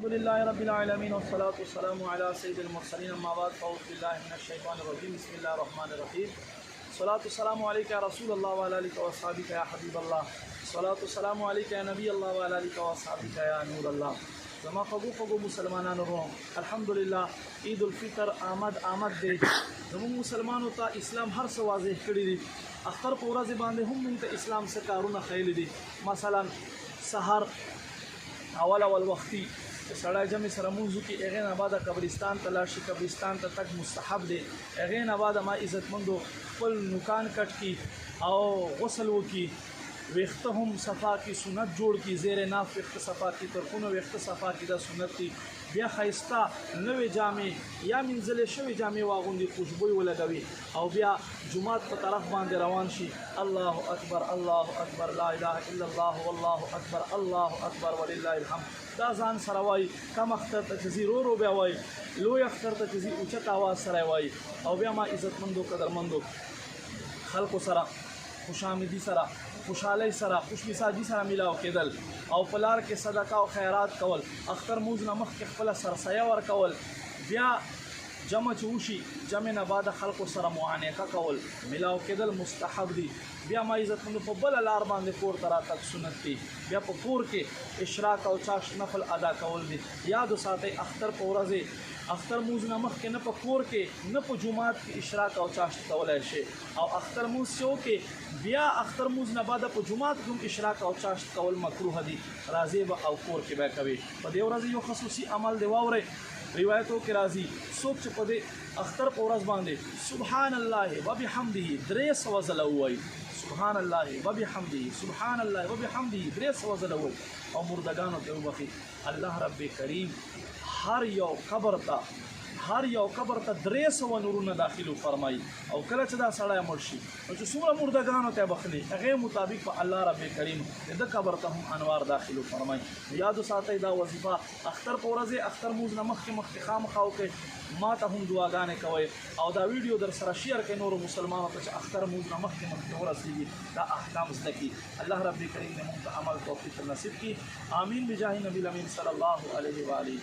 لله رب العالمين والصلاة والسلام على سيد المرسلين أما بعد فأعوذ بالله من الشيطان الرجيم بسم الله الرحمن الرحيم الصلاة والسلام عليك يا رسول الله وعلى آلك وأصحابك يا حبيب الله الصلاة والسلام عليك يا نبي الله وعلى آلك وأصحابك يا نور الله زما خبو مسلمانانو روم الحمدلله عید الفطر آمد دی زموږ مسلمانانو ته اسلام هر څه واضح کړی دی اختر په ورځ باندې هم موږ ته اسلام څه کارونه ښیلي دي مثلا سحر اول وختي سړی جمع سره مونځ وکړي هغې نه بعده قبرستان ته لاړ شي قبرستان ته تګ مستحب دی هغې نه بعده ما عزتمندو خپل نوکان کټ کړي او غسل وکړي ویخته هم صفا کی سنت جوړ کی زیر ناف ویخته صفا کی ترخونه ویخته صفا کی دا سنت دی بیا خیستا نوې جامې یا منزل شوی جامې واغوندي خوشبوئی ولګوي او بیا جمعات په طرف باندې روان شي الله اکبر لا اله الا الله والله اکبر الله اکبر ولله الحمد دا ځان سره وایي کم اختر ته چې ځي رو بیا وایي لوی اختر ته چې ځي اوچت اواز سره وایي او بیا ما عزتمندو قدرمندو خلکو سره خوشامدي سره خوشحالی سره خوشمزاجي سره ملاو کېدل او په لار کې صدقه او خیرات کول اختر موز نه مخکې خپله سرسایه ورکول بیا جمع چې وشي جمع نه بعد خلکو سره معانقه کول ملاو کېدل مستحب دي بیا ما عزتمندو په بله لار باندې کور ته راتګ سنت دي بیا په کور کې اشراق او چاشت نفل ادا کول دي یادو ساتئ اختر په ورځې اختر موز نه مخکې نه په کور کې نه په جومات کې اشراق او چاشت کولی شي او اختر موز چې وکړي بیا اختر موز نه بعد په جومات کې هم اشراق او چاشت کول مکروه دي راځي به او کور کې به کوي په دې ورځ یو خصوصي عمل دی واورئ روایتو کې راځي څوک چې په دې اختر په ورځ باندې سبحان الله وبحمده 300 ځله ووایي سبحان الله وبحمده سبحان الله وبحمده 300 ځله ووایي او مردگانو ته وبخي الله رب کریم هر یو قبر ته 300 نورونه داخلو فرمایي او کله چې دا سړی مړ شي نو چې څومره مردگانو ته بخلي هغې مطابق په الله رب کریم د قبر ته هم انوار داخلو فرمایي یادو ساتئ دا وظیفه اختر په ورځې اختر موز نه مخکې خامخا وکړئ ما ته هم دعاګانې کوئ او دا ویډیو در سره شیر کړئ نورو مسلمانو ته چې اختر موز نه مخکې ورسېږي دا احکام زده کړي الله رب کریم دې موږ ته عمل توفیق نصیب کړي آمین بجاه نبی الامین صلی الله علیه و آله